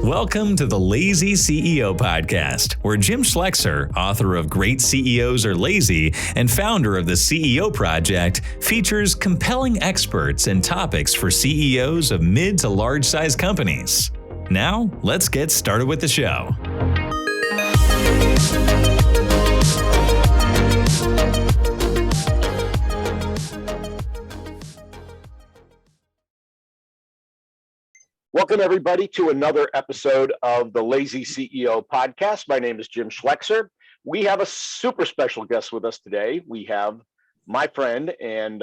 Welcome to the Lazy CEO Podcast, where Jim Schlexer, author of Great CEOs Are Lazy and founder of the CEO Project, features compelling experts and topics for CEOs of mid to large-size companies. Now, let's get started with the show. Welcome, everybody, to another episode of the Lazy CEO Podcast. My name is Jim Schlexer. We have a super special guest with us today. We have my friend and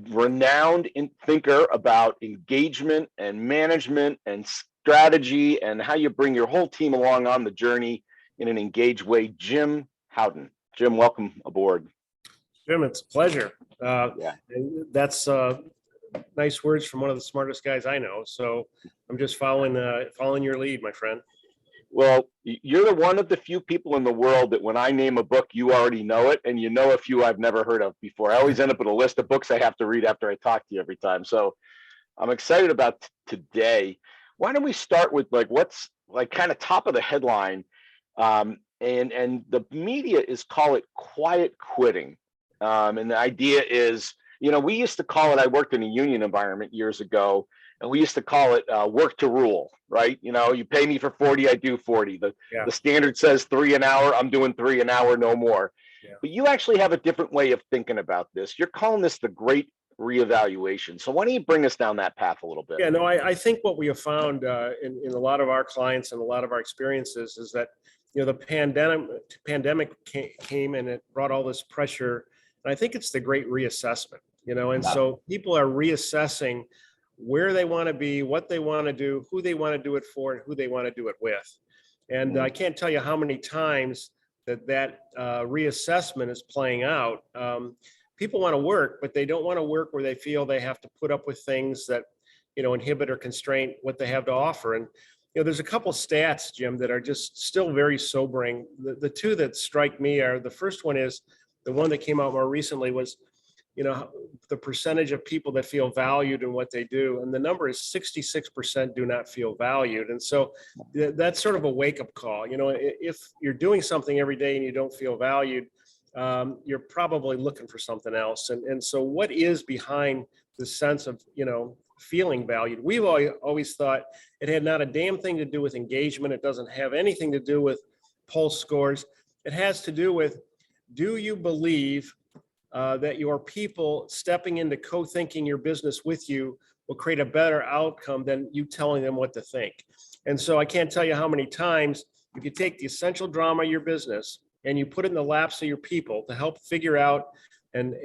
renowned thinker about engagement and management and strategy and how you bring your whole team along on the journey in an engaged way, Jim Howden. Jim, welcome aboard. Jim, it's a pleasure. That's nice words from one of the smartest guys I know. So I'm just following your lead, my friend. Well, you're one of the few people in the world that when I name a book, you already know it, and you know a few I've never heard of before. I always end up with a list of books I have to read after I talk to you every time. So I'm excited about today. Why don't we start with what's kind of top of the headline, and the media call it quiet quitting, and the idea is, we used to call it, I worked in a union environment years ago, and we used to call it work to rule, right? You pay me for 40, I do 40. The standard says 3 an hour, I'm doing 3 an hour, no more. Yeah. But you actually have a different way of thinking about this. You're calling this the great reevaluation. So why don't you bring us down that path a little bit? Yeah, no, I think what we have found in a lot of our clients and a lot of our experiences is that, the pandemic came and it brought all this pressure. And I think it's the great reassessment, so people are reassessing where they want to be, what they want to do, who they want to do it for, and who they want to do it with. And I can't tell you how many times that reassessment is playing out. People want to work, but they don't want to work where they feel they have to put up with things that, inhibit or constrain what they have to offer. And, there's a couple stats, Jim, that are just still very sobering. The two that strike me are, the first one is, the one that came out more recently was, the percentage of people that feel valued in what they do. And the number is 66% do not feel valued. And so that's sort of a wake-up call. If you're doing something every day and you don't feel valued, you're probably looking for something else. And so what is behind the sense of, feeling valued? We've always thought it had not a damn thing to do with engagement. It doesn't have anything to do with pulse scores. It has to do with, do you believe that your people stepping into co-thinking your business with you will create a better outcome than you telling them what to think? And so I can't tell you how many times, if you take the essential drama of your business and you put it in the laps of your people to help figure out and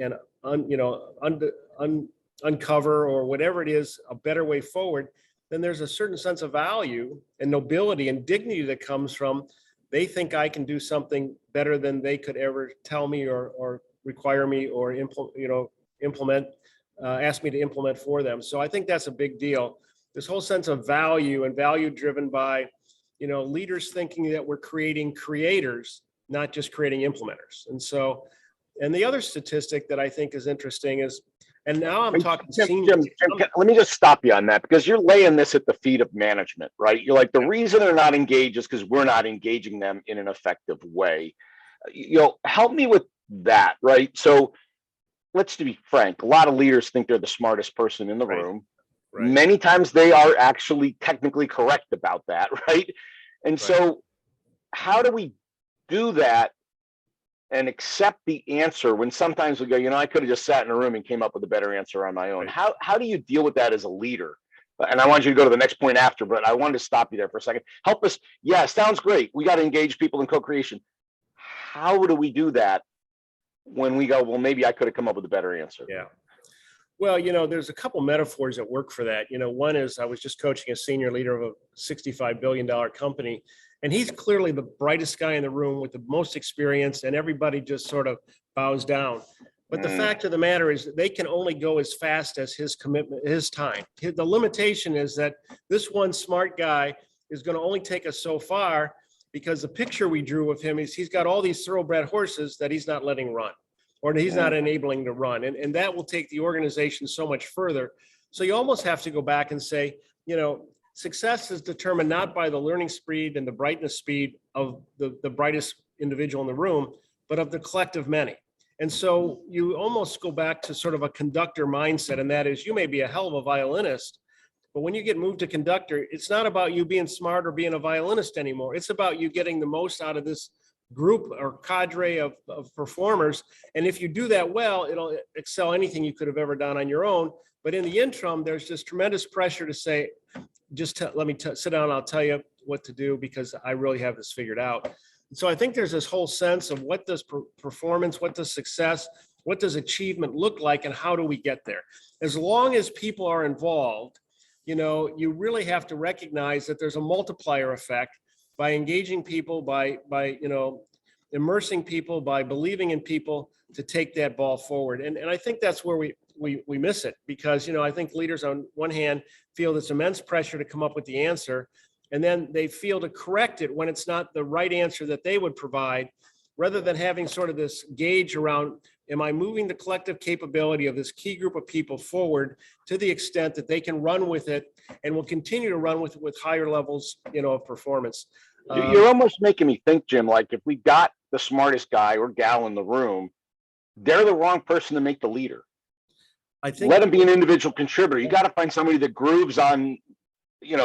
uncover or whatever it is, a better way forward, then there's a certain sense of value and nobility and dignity that comes from, they think I can do something better than they could ever tell me or require me or ask me to implement for them. So I think that's a big deal. This whole sense of value and value driven by, leaders thinking that we're creating creators, not just creating implementers. And the other statistic that I think is interesting is, and now I'm talking Jim, let me just stop you on that, because you're laying this at the feet of management, right? You're like, the reason they're not engaged is because we're not engaging them in an effective way. Help me with that, right? So let's be frank, a lot of leaders think they're the smartest person in the room. Right. Many times they are actually technically correct about that, right? And so how do we do that and accept the answer when sometimes we go, I could have just sat in a room and came up with a better answer on my own? Right. How do you deal with that as a leader? And I want you to go to the next point after, but I wanted to stop you there for a second. Help us. Yeah, sounds great. We got to engage people in co-creation. How do we do that when we go, well, maybe I could have come up with a better answer? Yeah. Well, there's a couple metaphors that work for that. One is, I was just coaching a senior leader of a $65 billion company, and he's clearly the brightest guy in the room with the most experience, and everybody just sort of bows down. But the fact of the matter is, they can only go as fast as his commitment, his time. The limitation is that this one smart guy is going to only take us so far, because the picture we drew of him is he's got all these thoroughbred horses that he's not letting run, or he's not enabling to run. And that will take the organization so much further. So you almost have to go back and say, success is determined not by the learning speed and the brightness speed of the brightest individual in the room, but of the collective many. And so you almost go back to sort of a conductor mindset, and that is, you may be a hell of a violinist, but when you get moved to conductor, it's not about you being smart or being a violinist anymore. It's about you getting the most out of this group or cadre of performers. And if you do that well, it'll excel anything you could have ever done on your own. But in the interim, there's just tremendous pressure to say, let me sit down, I'll tell you what to do because I really have this figured out. So I think there's this whole sense of what does performance, what does success, what does achievement look like, and how do we get there? As long as people are involved, you really have to recognize that there's a multiplier effect by engaging people, by immersing people, by believing in people to take that ball forward. And I think that's where we miss it, because I think leaders on one hand feel this immense pressure to come up with the answer, and then they feel to correct it when it's not the right answer that they would provide, rather than having sort of this gauge around, am I moving the collective capability of this key group of people forward to the extent that they can run with it and will continue to run with higher levels, of performance. You're almost making me think, Jim, like if we got the smartest guy or gal in the room, they're the wrong person to make the leader. I think let them be an individual contributor. You got to find somebody that grooves on,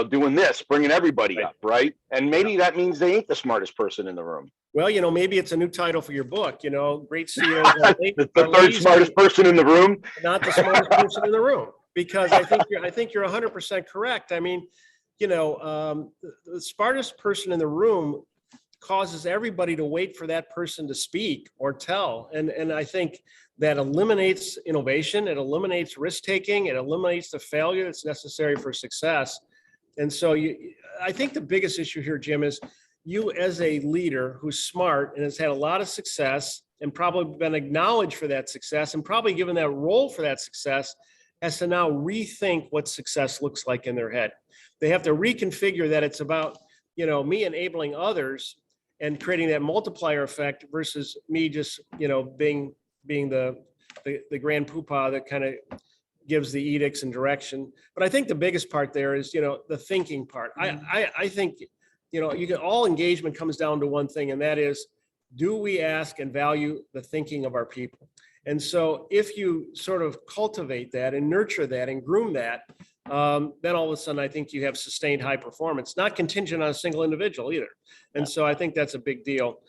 doing this, bringing everybody up, right? And maybe that means they ain't the smartest person in the room. Well, maybe it's a new title for your book, great CEOs. The third smartest person in the room. Not the smartest person in the room, because I think you're 100% correct. I mean, the smartest person in the room causes everybody to wait for that person to speak or tell. And I think that eliminates innovation, it eliminates risk-taking, it eliminates the failure that's necessary for success. And so I think the biggest issue here, Jim, is you as a leader who's smart and has had a lot of success and probably been acknowledged for that success and probably given that role for that success, has to now rethink what success looks like in their head. They have to reconfigure that it's about, me enabling others and creating that multiplier effect versus me just, being the grand poobah that kind of gives the edicts and direction. But I think the biggest part there is, the thinking part. I think, all engagement comes down to one thing, and that is, do we ask and value the thinking of our people? And so if you sort of cultivate that and nurture that and groom that, then all of a sudden I think you have sustained high performance, not contingent on a single individual either. And so I think that's a big deal,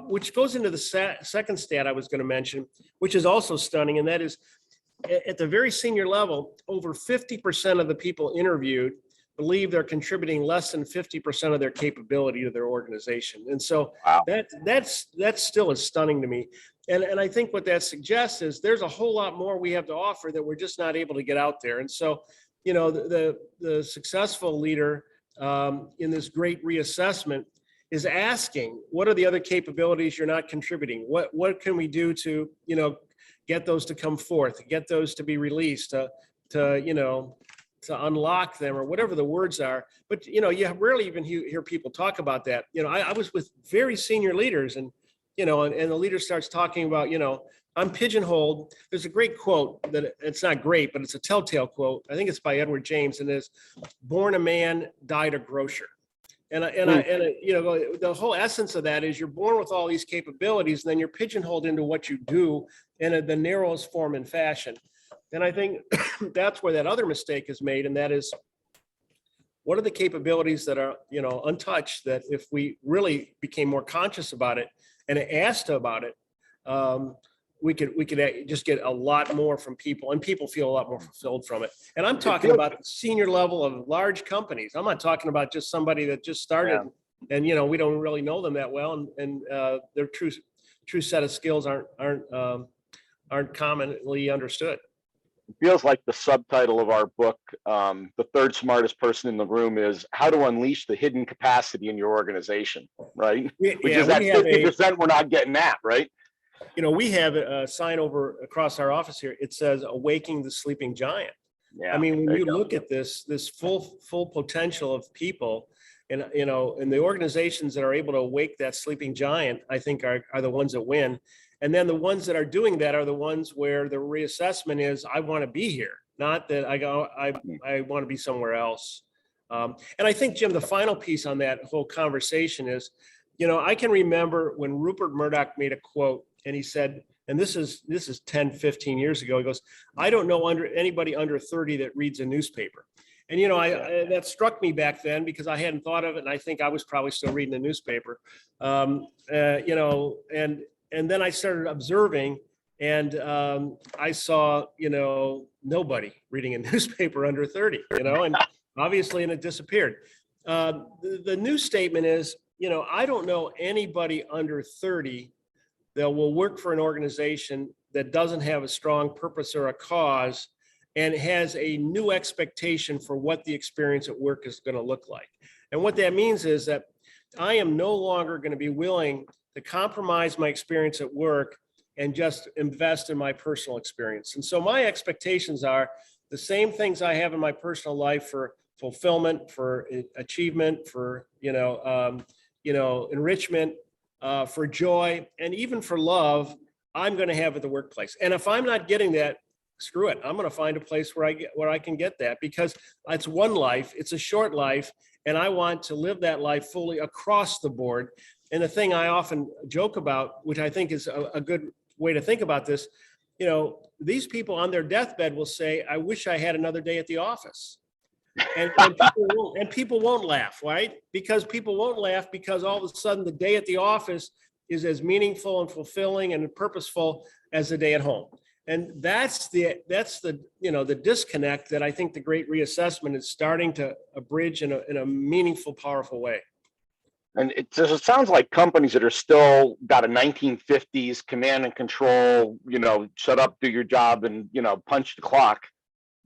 which goes into the second stat I was going to mention, which is also stunning. And that is, at the very senior level, over 50% of the people interviewed believe they're contributing less than 50% of their capability to their organization. And so wow. That's still is stunning to me. And I think what that suggests is there's a whole lot more we have to offer that we're just not able to get out there. And so, the successful leader in this great reassessment is asking, what are the other capabilities you're not contributing? What can we do to, get those to come forth, get those to be released, to unlock them, or whatever the words are. But, you rarely even hear people talk about that. I was with very senior leaders, and and the leader starts talking about, I'm pigeonholed. There's a great quote that it's not great, but it's a telltale quote. I think it's by Edward James, and it's, born a man, died a grocer. And the whole essence of that is you're born with all these capabilities, and then you're pigeonholed into what you do in the narrowest form and fashion. And I think that's where that other mistake is made, and that is, what are the capabilities that are, untouched, that if we really became more conscious about it and asked about it, we could just get a lot more from people, and people feel a lot more fulfilled from it. And I'm talking about the senior level of large companies. I'm not talking about just somebody that just started, and we don't really know them that well, and their true set of skills aren't commonly understood. It feels like the subtitle of our book, The Third Smartest Person in the Room, is How to Unleash the Hidden Capacity in Your Organization, right? Which is that 50% we're not getting at, right? We have a sign over across our office here. It says, Awaking the Sleeping Giant. Yeah, I mean, when you look at this full potential of people, and the organizations that are able to awake that sleeping giant, I think are the ones that win. And then the ones that are doing that are the ones where the reassessment is, I want to be here. not that I want to be somewhere else. And I think, Jim, the final piece on that whole conversation is, I can remember when Rupert Murdoch made a quote, and he said, and this is 10, 15 years ago, he goes, "I don't know anybody under 30 that reads a newspaper." And, that struck me back then because I hadn't thought of it. And I think I was probably still reading the newspaper, and then I started observing, and I saw, nobody reading a newspaper under 30, and obviously, and it disappeared. The new statement is, I don't know anybody under 30 that will work for an organization that doesn't have a strong purpose or a cause and has a new expectation for what the experience at work is going to look like. And what that means is that I am no longer going to be willing to compromise my experience at work and just invest in my personal experience. And so my expectations are the same things I have in my personal life for fulfillment, for achievement, for, enrichment, for joy, and even for love, I'm going to have at the workplace. And if I'm not getting that, screw it. I'm going to find a place where I can get that, because it's one life, it's a short life, and I want to live that life fully across the board. And the thing I often joke about, which I think is a good way to think about this, these people on their deathbed will say, "I wish I had another day at the office." And people won't laugh, right? Because people won't laugh because all of a sudden the day at the office is as meaningful and fulfilling and purposeful as the day at home. And that's the disconnect that I think the Great Reassessment is starting to bridge in a meaningful, powerful way. And it sounds like companies that are still got a 1950s command and control, shut up, do your job, and, punch the clock.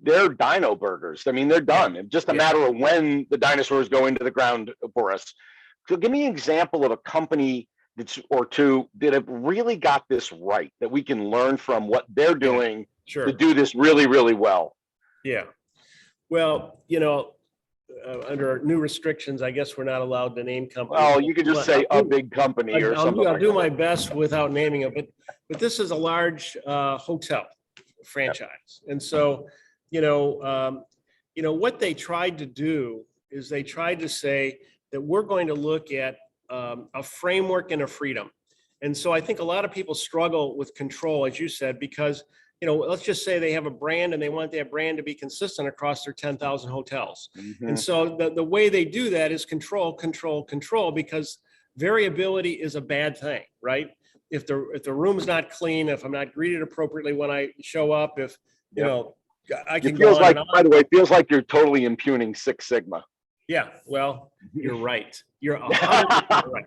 They're dino burgers. I mean, they're done. It's just a matter of when the dinosaurs go into the ground for us. So give me an example of a company or two that have really got this right, that we can learn from what they're doing to do this really, really well. Yeah. Well, under new restrictions, I guess we're not allowed to name companies. Well, you could just say a big company or something. I'll do my best without naming it, but this is a large hotel franchise. And so, what they tried to do is they tried to say that we're going to look at a framework and a freedom. And so I think a lot of people struggle with control, as you said, because, let's just say they have a brand and they want that brand to be consistent across their 10,000 hotels. Mm-hmm. And so the way they do that is control, because variability is a bad thing, right? If the room's not clean, if I'm not greeted appropriately when I show up, if, I can go on and on. By the way, it feels like you're totally impugning Six Sigma. Yeah, well, you're right. You're 100% right.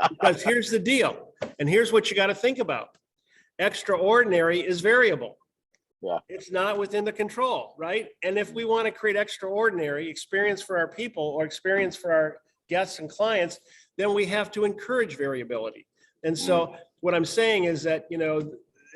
Because here's the deal, and here's what you got to think about. Extraordinary is variable. Yeah. It's not within the control, right? And if we want to create extraordinary experience for our people or experience for our guests and clients, then we have to encourage variability. And so what I'm saying is that,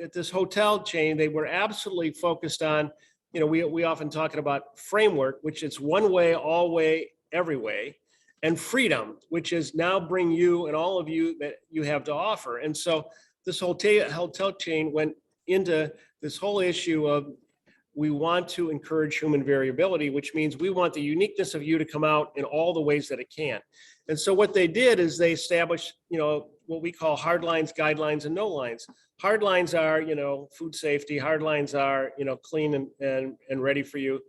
at this hotel chain, they were absolutely focused on, we often talking about framework, which is one way, all way, every way, and freedom, which is now bring you and all of you that you have to offer. And so this hotel chain went into this whole issue of, we want to encourage human variability, which means we want the uniqueness of you to come out in all the ways that it can. And so what they did is they established, what we call hard lines, guidelines, and no lines. Hard lines are, food safety. Hard lines are, clean and ready for you.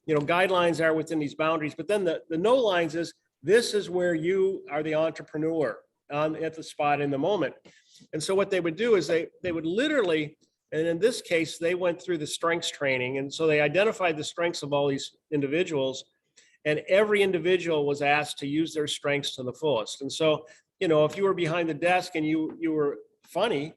Guidelines are within these boundaries. But then the no lines is, this is where you are the entrepreneur at the spot in the moment. And so what they would do is they would literally, and in this case, they went through the strengths training. And so they identified the strengths of all these individuals, and every individual was asked to use their strengths to the fullest. And so, if you were behind the desk and you were funny,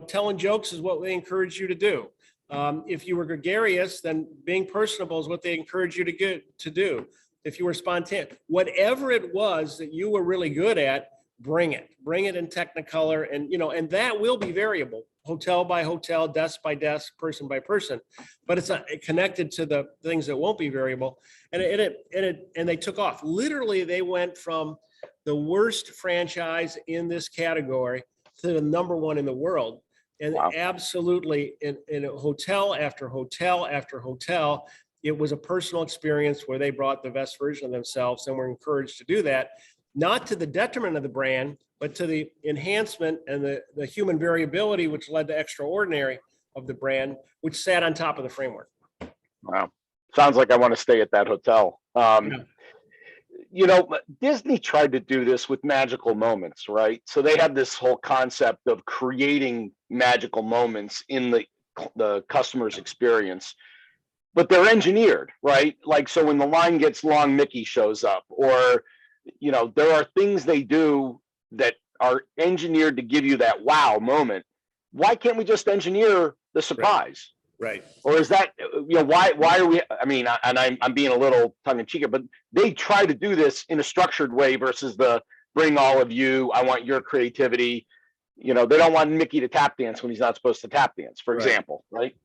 telling jokes is what they encourage you to do. If you were gregarious, then being personable is what they encourage you to do. If you were spontaneous, whatever it was that you were really good at, bring it in Technicolor, and that will be variable, hotel by hotel, desk by desk, person by person, but it's not connected to the things that won't be variable. And they took off. Literally, they went from the worst franchise in this category to the number one in the world. And Wow. absolutely, in a hotel after hotel after hotel, it was a personal experience where they brought the best version of themselves and were encouraged to do that, not to the detriment of the brand, but to the enhancement and the human variability, which led to extraordinary of the brand, which sat on top of the framework. Wow. Sounds like I want to stay at that hotel. Yeah. You know, Disney tried to do this with magical moments, right? So they have this whole concept of creating magical moments in the customer's experience, but they're engineered, right? Like, so when the line gets long, Mickey shows up, or, you know, there are things they do that are engineered to give you that wow moment. Why can't we just engineer the surprise? Right. Or is that, you know, why are we, I mean, and I'm being a little tongue in cheek, but they try to do this in a structured way versus the bring all of you, I want your creativity. You know, they don't want Mickey to tap dance when he's not supposed to tap dance, for example, right?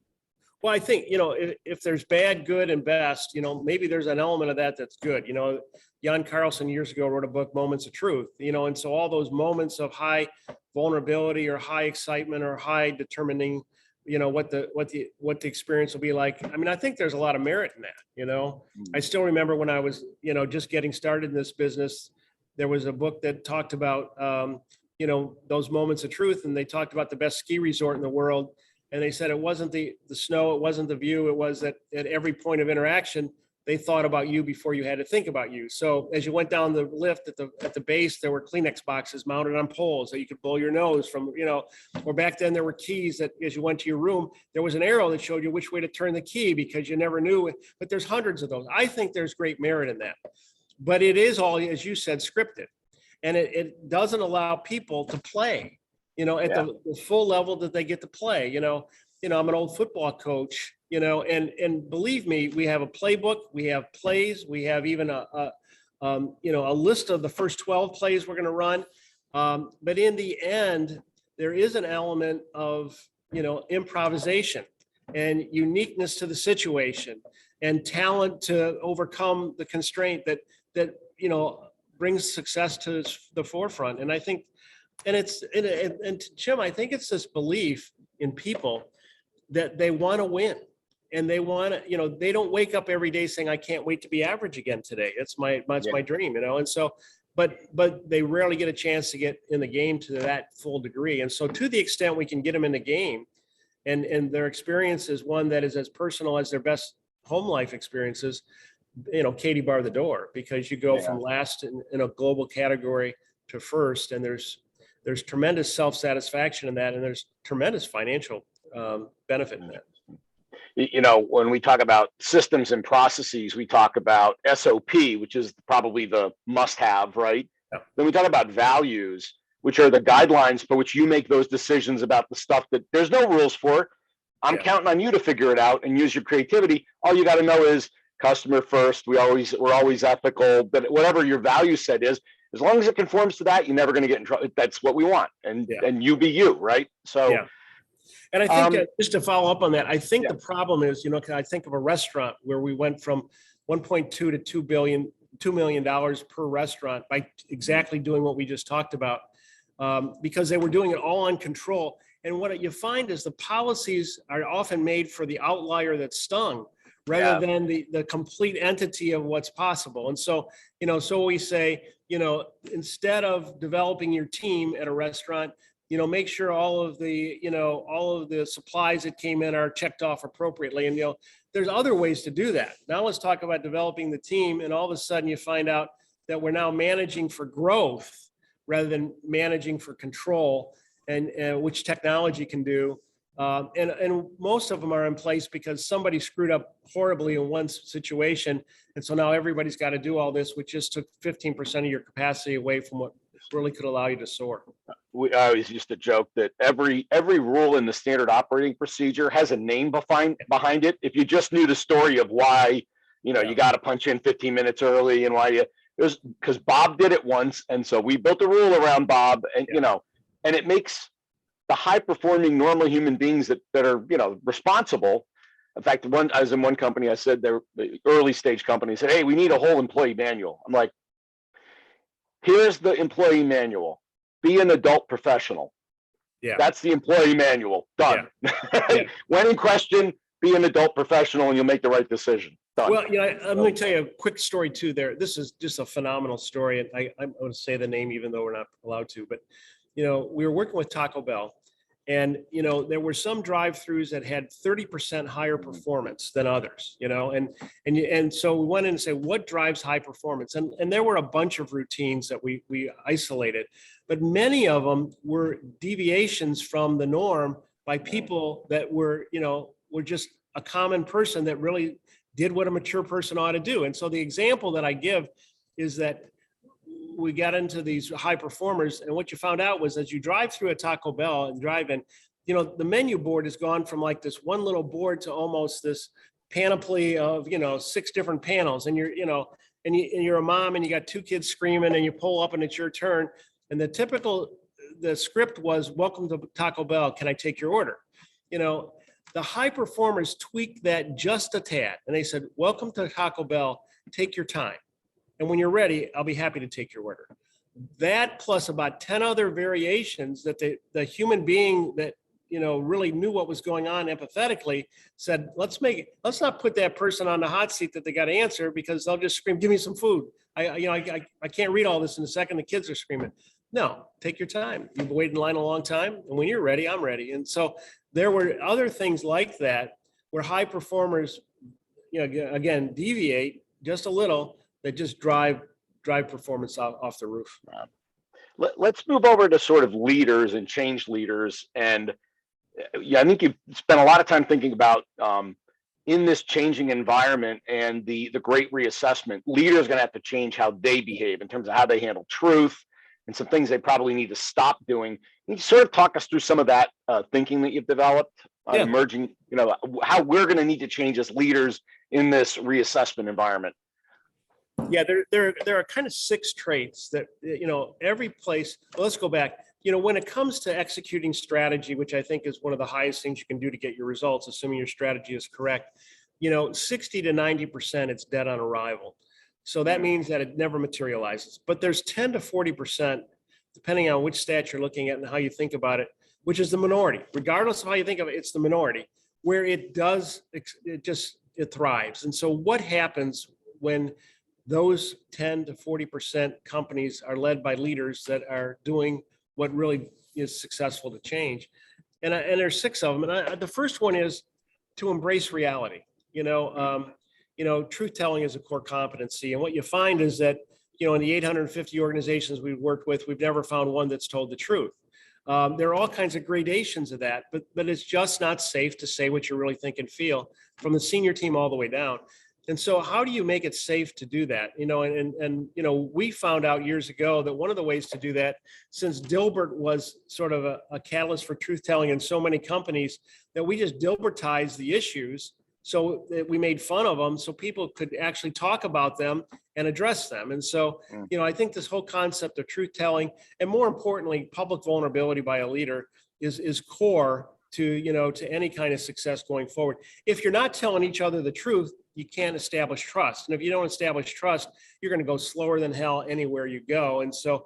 Well, I think, you know, if there's bad, good, and best, you know, maybe there's an element of that that's good. You know, Jan Carlson years ago wrote a book, Moments of Truth, you know, and so all those moments of high vulnerability or high excitement or high determining, you know, what the experience will be like. I mean, I think there's a lot of merit in that, you know. I still remember when I was, you know, just getting started in this business, there was a book that talked about, you know, those moments of truth, and they talked about the best ski resort in the world. And they said it wasn't the snow, it wasn't the view, it was that at every point of interaction, they thought about you before you had to think about you. So as you went down the lift at the base, there were Kleenex boxes mounted on poles that you could blow your nose from, you know, or back then there were keys that as you went to your room, there was an arrow that showed you which way to turn the key because you never knew it. But there's hundreds of those. I think there's great merit in that. But it is all, as you said, scripted. And it doesn't allow people to play, you know, at the full level that they get to play. You know, I'm an old football coach, you know, and believe me, we have a playbook, we have plays, we have even you know, a list of the first 12 plays we're going to run. But in the end, there is an element of, you know, improvisation and uniqueness to the situation and talent to overcome the constraint that, you know, brings success to the forefront. And I think, and Jim, I think it's this belief in people that they want to win and they want to, you know, they don't wake up every day saying, I can't wait to be average again today. It's my dream, you know? And so, but they rarely get a chance to get in the game to that full degree. And so to the extent we can get them in the game and their experience is one that is as personal as their best home life experiences, you know, Katie bar the door, because you go from last in a global category to first, and there's tremendous self-satisfaction in that, and there's tremendous financial benefit in that. You know, when we talk about systems and processes, we talk about SOP, which is probably the must-have, right? Yeah. Then we talk about values, which are the guidelines for which you make those decisions about the stuff that there's no rules for. I'm counting on you to figure it out and use your creativity. All you got to know is customer first. We're always ethical, but whatever your value set is, as long as it conforms to that, you're never going to get in trouble. That's what we want. And you be you, right? So, and I think just to follow up on that, I think the problem is, you know, I think of a restaurant where we went from 1.2 to $2 million per restaurant by exactly doing what we just talked about, because they were doing it all on control. And what you find is the policies are often made for the outlier that's stung rather than the complete entity of what's possible. And so, you know, so we say, you know, instead of developing your team at a restaurant, you know, make sure all of the supplies that came in are checked off appropriately. And, you know, there's other ways to do that. Now let's talk about developing the team. And all of a sudden you find out that we're now managing for growth rather than managing for control, and which technology can do. And most of them are in place because somebody screwed up horribly in one situation. And so now everybody's got to do all this, which just took 15% of your capacity away from what really could allow you to soar. We always used to joke that every rule in the standard operating procedure has a name behind it. If you just knew the story of why, you know, you got to punch in 15 minutes early and why it was because Bob did it once. And so we built a rule around Bob, and, you know, and it makes the high performing normal human beings that are, you know, responsible. In fact, I was in one company, I said, the early stage company said, hey, we need a whole employee manual. I'm like, here's the employee manual. Be an adult professional. Yeah. That's the employee manual. Done. Yeah. When in question, be an adult professional and you'll make the right decision. Done. Well, I'm going to tell you a quick story too there. This is just a phenomenal story. And I'm going to say the name, even though we're not allowed to, but we were working with Taco Bell, and, there were some drive-throughs that had 30% higher performance than others, and so we went in and said, what drives high performance? And there were a bunch of routines that we isolated, but many of them were deviations from the norm by people that were just a common person that really did what a mature person ought to do. And so the example that I give is that we got into these high performers, and what you found out was, as you drive through a Taco Bell and drive in, the menu board has gone from like this one little board to almost this panoply of 6 different panels, and you're a mom and you got 2 kids screaming, and you pull up and it's your turn, and the script was, welcome to Taco Bell, can I take your order? The high performers tweaked that just a tad, and they said, welcome to Taco Bell, take your time. And when you're ready, I'll be happy to take your order. That plus about 10 other variations that the human being that, really knew what was going on empathetically said, let's not put that person on the hot seat that they got to answer, because they'll just scream, give me some food. I can't read all this in a second. The kids are screaming. No, take your time. You've waited in line a long time. And when you're ready, I'm ready. And so there were other things like that where high performers, again, deviate just a little, that just drive performance off the roof. Let's move over to sort of leaders and change leaders. And I think you've spent a lot of time thinking about in this changing environment and the great reassessment, leaders are going to have to change how they behave in terms of how they handle truth and some things they probably need to stop doing. Can you sort of talk us through some of that thinking that you've developed on emerging, how we're going to need to change as leaders in this reassessment environment? Yeah, there are kind of 6 traits that, every place. Well, let's go back. When it comes to executing strategy, which I think is one of the highest things you can do to get your results, assuming your strategy is correct, 60 to 90%, it's dead on arrival. So that means that it never materializes. But there's 10 to 40%, depending on which stat you're looking at and how you think about it, which is the minority. Regardless of how you think of it, it's the minority where it thrives. And so what happens when those 10 to 40% companies are led by leaders that are doing what really is successful to change? And there's 6 of them. And the first one is to embrace reality. Truth telling is a core competency. And what you find is that, in the 850 organizations we've worked with, we've never found one that's told the truth. There are all kinds of gradations of that, but it's just not safe to say what you really think and feel, from the senior team all the way down. And so how do you make it safe to do that? We found out years ago that one of the ways to do that, since Dilbert was sort of a catalyst for truth telling in so many companies, that we just Dilbertized the issues so that we made fun of them so people could actually talk about them and address them. And so, I think this whole concept of truth telling, and more importantly, public vulnerability by a leader is core to any kind of success going forward. If you're not telling each other the truth, you can't establish trust. And if you don't establish trust, you're going to go slower than hell anywhere you go. And so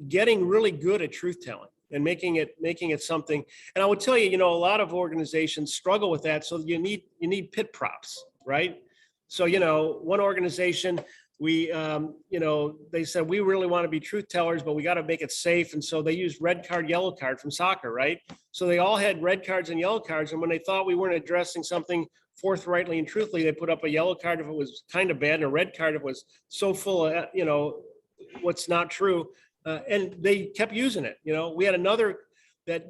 getting really good at truth telling and making it something. And I would tell you, a lot of organizations struggle with that. So you need pit props, right? So, one organization, they said, we really want to be truth tellers, but we got to make it safe. And so they used red card, yellow card from soccer, right? So they all had red cards and yellow cards. And when they thought we weren't addressing something forthrightly and truthfully, they put up a yellow card if it was kind of bad, and a red card if it was so full of, what's not true. And they kept using it. We had another that,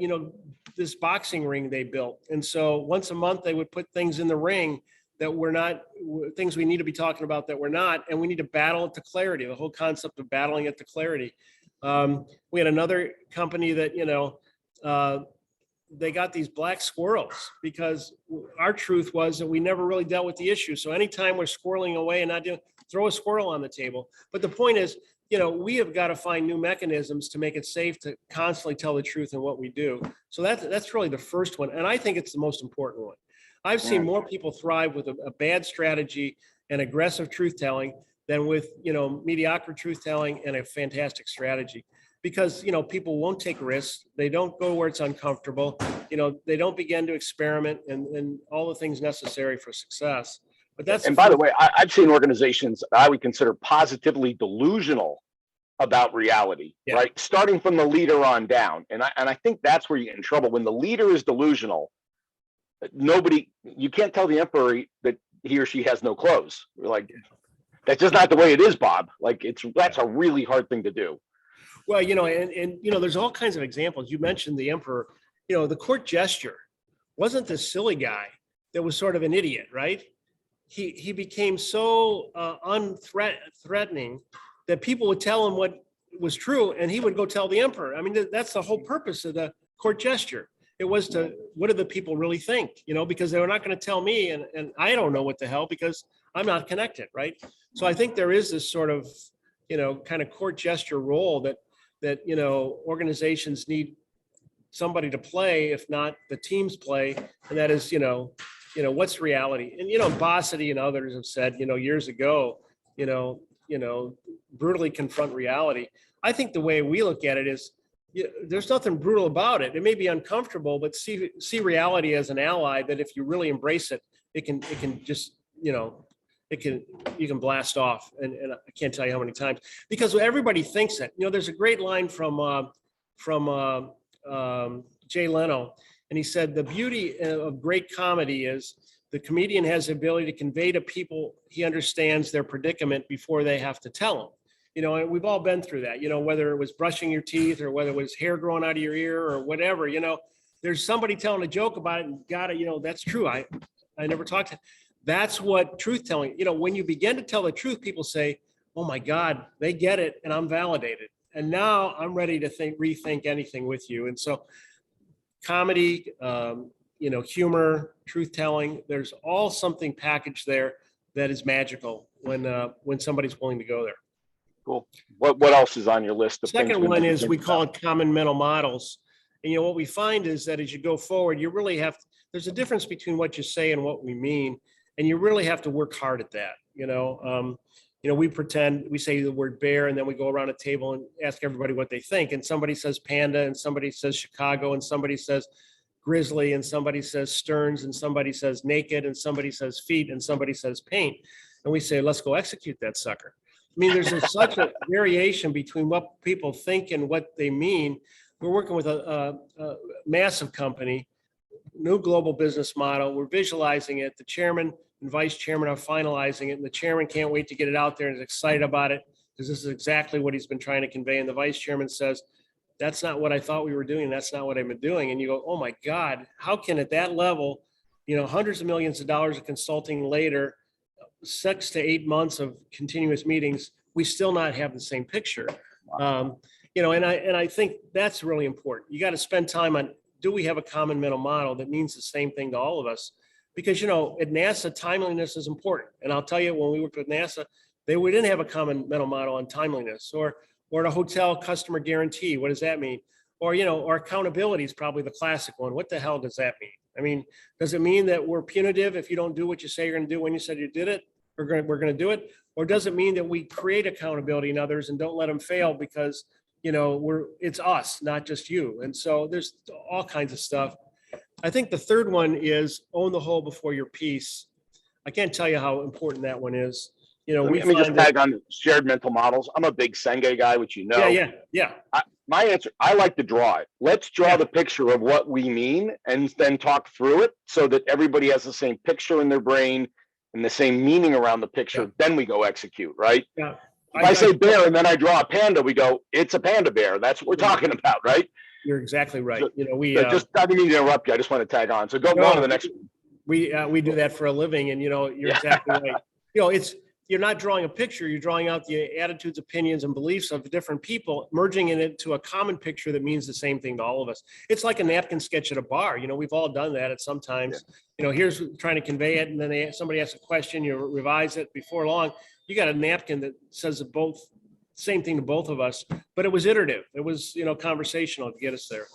this boxing ring they built. And so once a month they would put things in the ring that were not things we need to be talking about that we're not, and we need to battle it to clarity, the whole concept of battling it to clarity. We had another company that, they got these black squirrels because our truth was that we never really dealt with the issue. So anytime we're squirreling away and not doing, throw a squirrel on the table. But the point is, we have got to find new mechanisms to make it safe to constantly tell the truth in what we do. So that's really the first one. And I think it's the most important one. I've seen more people thrive with a bad strategy and aggressive truth telling than with, mediocre truth telling and a fantastic strategy. because, people won't take risks. They don't go where it's uncomfortable. They don't begin to experiment and all the things necessary for success. But that's, and by the way, I've seen organizations I would consider positively delusional about reality, Yeah. right? Starting from the leader on down. And I think that's where you get in trouble. When the leader is delusional, you can't tell the emperor that he or she has no clothes. Like, that's just not the way it is, Bob. Like, that's a really hard thing to do. well, and there's all kinds of examples. You mentioned the emperor. The court gesture wasn't this silly guy that was sort of an idiot, right? He became so unthreatening that people would tell him what was true, and he would go tell the emperor. I mean, that's the whole purpose of the court gesture. It was to, what do the people really think? Because they were not going to tell me, and I don't know what the hell, because I'm not connected, right? So I think there is this sort of, kind of court gesture role that organizations need somebody to play, if not the teams play, and that is, what's reality? And Bossity and others have said, years ago, brutally confront reality. I think the way we look at it is, there's nothing brutal about it. It may be uncomfortable, but see reality as an ally. That if you really embrace it, it can just, you can blast off. And I can't tell you how many times, because everybody thinks it. There's a great line from Jay Leno, and he said, the beauty of great comedy is the comedian has the ability to convey to people he understands their predicament before they have to tell him. And we've all been through that, whether it was brushing your teeth or whether it was hair growing out of your ear or whatever, there's somebody telling a joke about it and that's true. I never talked to. That's what truth telling, when you begin to tell the truth, people say, oh my God, they get it. And I'm validated. And now I'm ready to rethink anything with you. And so comedy, humor, truth telling, there's all something packaged there that is magical when somebody's willing to go there. Cool. What else is on your list of things? Second one is, we call it common mental models. And what we find is that as you go forward, you really have, there's a difference between what you say and what we mean. And you really have to work hard at that. We pretend, we say the word bear, and then we go around a table and ask everybody what they think. And somebody says panda, and somebody says Chicago, and somebody says grizzly, and somebody says Stearns, and somebody says naked, and somebody says feet, and somebody says paint. And we say, let's go execute that sucker. I mean, there's such a variation between what people think and what they mean. We're working with a massive company, new global business model. We're visualizing it. The chairman and vice chairman are finalizing it, and the chairman can't wait to get it out there and is excited about it, because this is exactly what he's been trying to convey. And the vice chairman says, that's not what I thought we were doing. That's not what I've been doing. And you go, oh my God, how can at that level, hundreds of millions of dollars of consulting later, 6 to 8 months of continuous meetings, we still not have the same picture. And I think that's really important. You got to spend time on, do we have a common mental model that means the same thing to all of us? Because, at NASA, timeliness is important. And I'll tell you, when we worked with NASA, we didn't have a common mental model on timeliness, or at a hotel, customer guarantee. What does that mean? Or accountability is probably the classic one. What the hell does that mean? I mean, does it mean that we're punitive if you don't do what you say you're going to do when you said you did it? We're going to do it? Or does it mean that we create accountability in others and don't let them fail because, it's us, not just you? And so there's all kinds of stuff. I think the third one is own the whole before your piece. I can't tell you how important that one is. Let me just tag on shared mental models. I'm a big Senge guy, which Yeah. My answer, I like to draw it. Let's draw the picture of what we mean and then talk through it so that everybody has the same picture in their brain and the same meaning around the picture. Then we go execute, right? Yeah. If I say bear and then I draw a panda, we go, it's a panda bear. That's what we're talking about, right? You're exactly right. So, I didn't mean to interrupt you. I just want to tag on. So go on to the next one. We do that for a living, and you're exactly right. You're not drawing a picture, you're drawing out the attitudes, opinions, and beliefs of different people, merging it into a common picture that means the same thing to all of us. It's like a napkin sketch at a bar. We've all done that at some times. Here's trying to convey it, and then somebody asks a question, you revise it. Before long, you got a napkin that says same thing to both of us, but it was iterative. It was, conversational to get us there.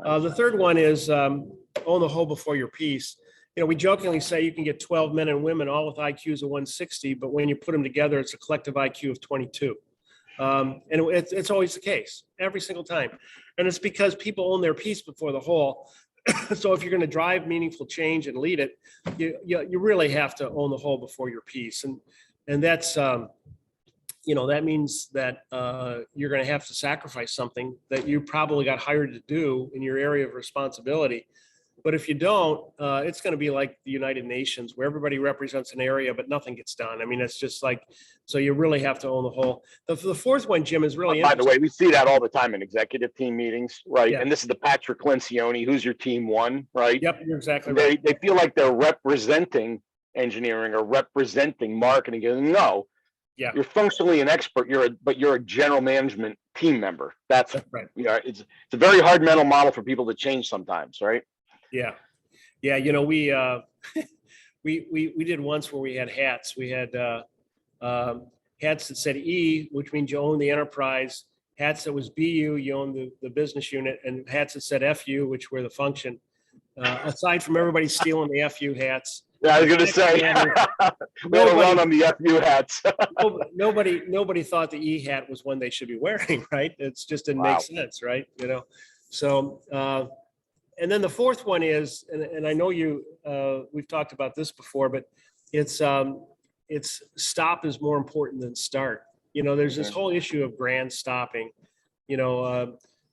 The third one is own the whole before your piece. We jokingly say you can get 12 men and women all with IQs of 160, but when you put them together, it's a collective IQ of 22. And it's always the case every single time. And it's because people own their piece before the whole. So if you're going to drive meaningful change and lead it, you really have to own the whole before your piece. And that's, that means that you're going to have to sacrifice something that you probably got hired to do in your area of responsibility. But if you don't, it's going to be like the United Nations, where everybody represents an area, but nothing gets done. I mean, it's just like, so you really have to own the whole. The fourth one, Jim, is really By the way, we see that all the time in executive team meetings, right? Yeah. And this is the Patrick Lencioni, who's your team one, right? Yep, you're exactly right. They feel like they're representing engineering or representing marketing. No, Yeah, you're functionally an expert. But you're a general management team member. That's right. It's a very hard mental model for people to change sometimes, right? Yeah. We we did once where we had hats. We had hats that said E, which means you own the enterprise. Hats that was BU, you own the business unit, and hats that said FU, which were the function. Aside from everybody stealing the FU hats. Yeah, I was going to say, we had a run on the FU hats. nobody thought the E hat was one they should be wearing, right? It's just didn't make sense, right? So. And then the fourth one is, and I know we've talked about this before, but it's stop is more important than start. There's this whole issue of grand stopping.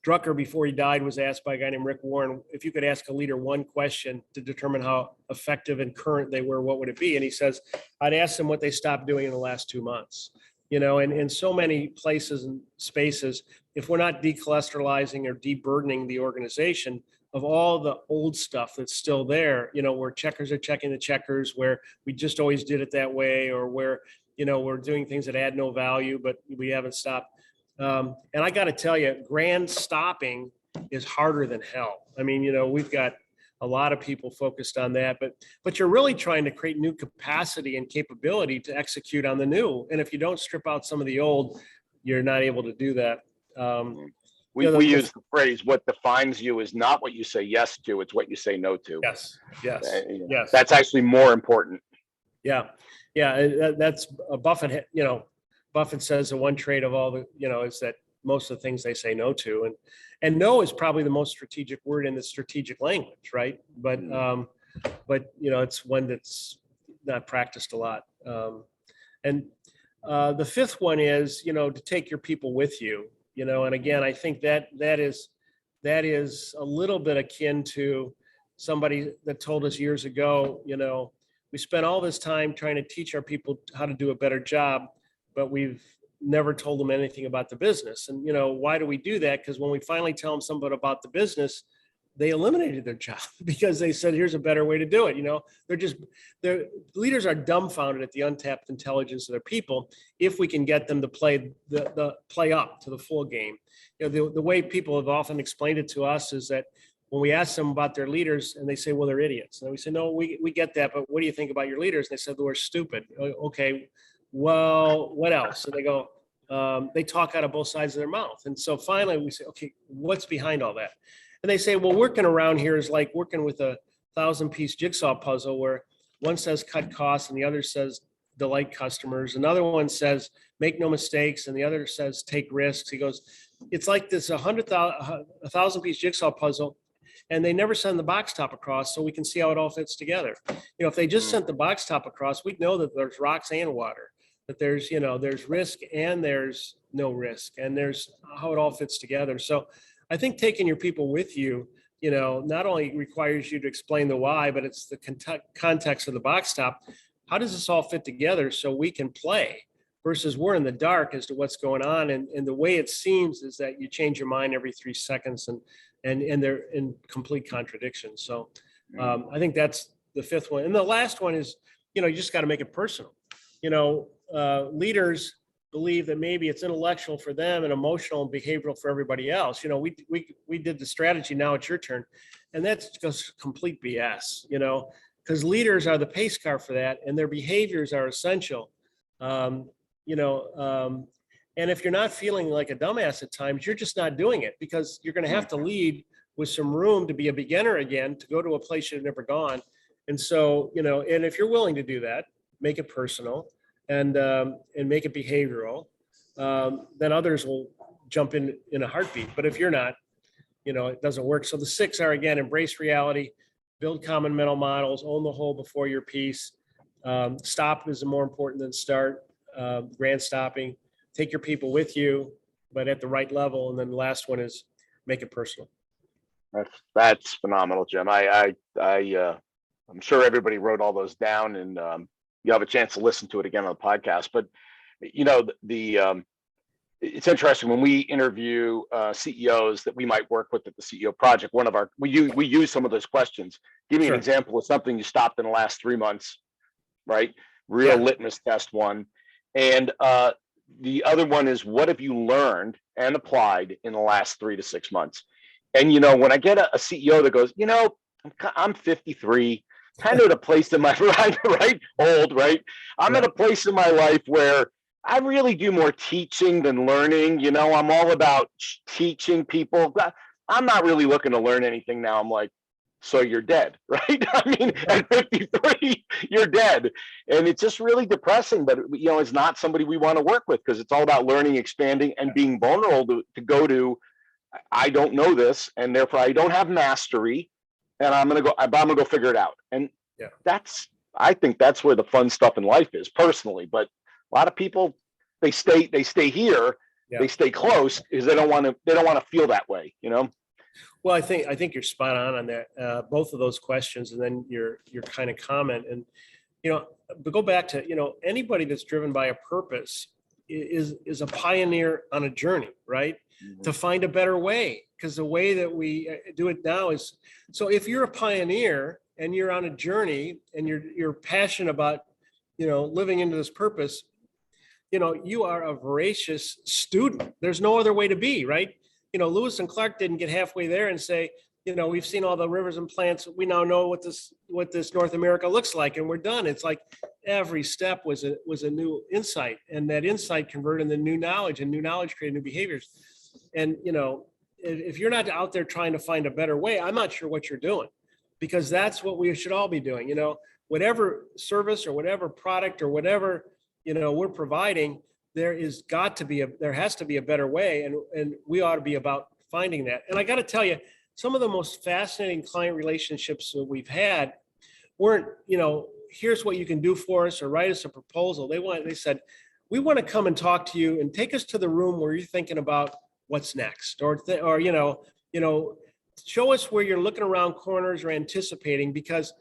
Drucker, before he died, was asked by a guy named Rick Warren, if you could ask a leader one question to determine how effective and current they were, what would it be? And he says, I'd ask them what they stopped doing in the last 2 months. And in so many places and spaces, if we're not decholesterolizing or deburdening the organization of all the old stuff that's still there, where checkers are checking the checkers, where we just always did it that way, or where, we're doing things that add no value, but we haven't stopped. And I got to tell you, grand stopping is harder than hell. I mean, we've got a lot of people focused on that, but you're really trying to create new capacity and capability to execute on the new. And if you don't strip out some of the old, you're not able to do that. We use the phrase, what defines you is not what you say yes to, it's what you say no to. Yes. That's actually more important. Yeah. That's a Buffett, Buffett says the one trait of all the, is that most of the things they say no to, and no is probably the most strategic word in the strategic language, right? But it's one that's not practiced a lot. And the fifth one is, to take your people with you. And again, I think that is a little bit akin to somebody that told us years ago, we spent all this time trying to teach our people how to do a better job, but we've never told them anything about the business. And, why do we do that? Because when we finally tell them something about the business, they eliminated their job because they said, here's a better way to do it. Their leaders are dumbfounded at the untapped intelligence of their people. If we can get them to play play up to the full game, the way people have often explained it to us is that when we ask them about their leaders and they say, well, they're idiots. And we say, no, we get that. But what do you think about your leaders? And they said, we're stupid. Okay, well, what else? And they go, they talk out of both sides of their mouth. And so finally we say, okay, what's behind all that? And they say, well, working around here is like working with a 1,000-piece jigsaw puzzle where one says cut costs and the other says delight customers. Another one says make no mistakes and the other says take risks. He goes, it's like this 1,000-piece jigsaw puzzle, and they never send the box top across so we can see how it all fits together. If they just sent the box top across, we'd know that there's rocks and water, that there's risk and there's no risk, and there's how it all fits together. So I think taking your people with you, not only requires you to explain the why, but it's the context of the box top. How does this all fit together so we can play versus we're in the dark as to what's going on? And the way it seems is that you change your mind every 3 seconds and they're in complete contradiction. So I think that's the fifth one. And the last one is, you just got to make it personal. Leaders believe that maybe it's intellectual for them and emotional and behavioral for everybody else. We did the strategy, now it's your turn. And that's just complete BS, because leaders are the pace car for that and their behaviors are essential. And if you're not feeling like a dumbass at times, you're just not doing it, because you're going to have to lead with some room to be a beginner again, to go to a place you've never gone. And so, and if you're willing to do that, make it personal and make it behavioral. then others will jump in a heartbeat. But if you're not, it doesn't work. So the 6 are, again, embrace reality, build common mental models, own the whole before your piece. Stop is more important than start. Grand stopping, take your people with you, but at the right level. And then the last one is make it personal. That's phenomenal, Jim. I'm sure everybody wrote all those down, and you have a chance to listen to it again on the podcast. But it's interesting when we interview CEOs that we might work with at the CEO Project. We use some of those questions. Give me an example of something you stopped in the last 3 months, right? Real litmus test one. And the other one is, what have you learned and applied in the last 3 to 6 months? And, when I get a CEO that goes, I'm 53, kind of at a place in my right? Old, right? I'm at a place in my life where I really do more teaching than learning. I'm all about teaching people. I'm not really looking to learn anything now. I'm like, so you're dead, right? I mean, at 53, you're dead. And it's just really depressing, but it's not somebody we want to work with, because it's all about learning, expanding, and being vulnerable to go to, I don't know this, and therefore I don't have mastery, and I'm gonna go figure it out. And I think that's where the fun stuff in life is, personally. But a lot of people, they stay here, they stay close, because they don't want to feel that way, Well, I think you're spot on that, both of those questions, and then your kind of comment. And but go back to anybody that's driven by a purpose is a pioneer on a journey, right? Mm-hmm. To find a better way, because the way that we do it now is, so if you're a pioneer and you're on a journey and you're passionate about living into this purpose, you are a voracious student. There's no other way to be, right? Lewis and Clark didn't get halfway there and say, we've seen all the rivers and plants. We now know what this North America looks like, and we're done. It's like every step was a new insight, and that insight converted into new knowledge, and new knowledge created new behaviors. And if you're not out there trying to find a better way, I'm not sure what you're doing, because that's what we should all be doing. Whatever service or whatever product or whatever we're providing, there has to be a better way, and we ought to be about finding that. And I got to tell you, some of the most fascinating client relationships that we've had weren't, here's what you can do for us, or write us a proposal. They said, we want to come and talk to you and take us to the room where you're thinking about what's next, or show us where you're looking around corners or anticipating, because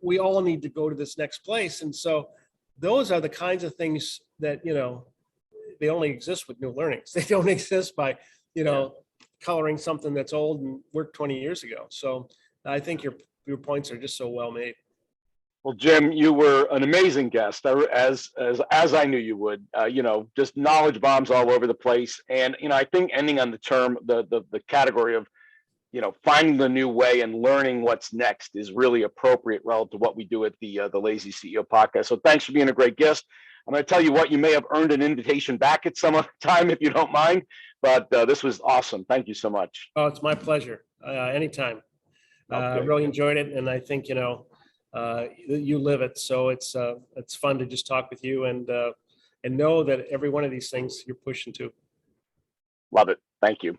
we all need to go to this next place. And so those are the kinds of things that, they only exist with new learnings. They don't exist by, coloring something that's old and worked 20 years ago. So I think your points are just so well made. Well, Jim, you were an amazing guest, as I knew you would. Just knowledge bombs all over the place. And I think ending on the term, the category of finding the new way and learning what's next is really appropriate relative to what we do at the Lazy CEO podcast. So thanks for being a great guest. I'm going to tell you what, you may have earned an invitation back at some other time if you don't mind, but this was awesome. Thank you so much. Oh, it's my pleasure. Anytime. I really enjoyed it. And I think, you live it. So it's fun to just talk with you and know that every one of these things you're pushing to. Love it. Thank you.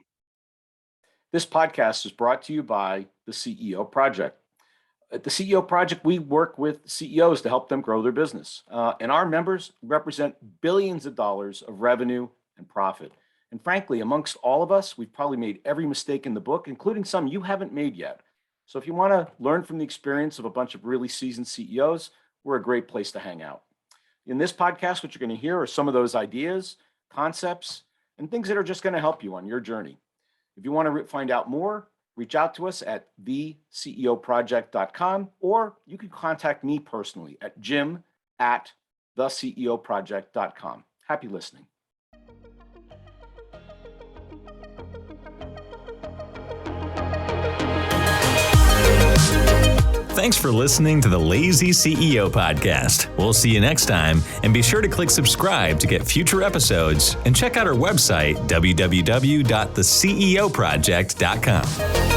This podcast is brought to you by the CEO Project. At the CEO Project, we work with CEOs to help them grow their business. And our members represent billions of dollars of revenue and profit. And frankly, amongst all of us, we've probably made every mistake in the book, including some you haven't made yet. So if you want to learn from the experience of a bunch of really seasoned CEOs, we're a great place to hang out. In this podcast, what you're going to hear are some of those ideas, concepts, and things that are just going to help you on your journey. If you want to find out more, reach out to us at theceoproject.com, or you can contact me personally at jim@theceoproject.com. Happy listening. Thanks for listening to the Lazy CEO podcast. We'll see you next time, and be sure to click subscribe to get future episodes, and check out our website, www.theceoproject.com.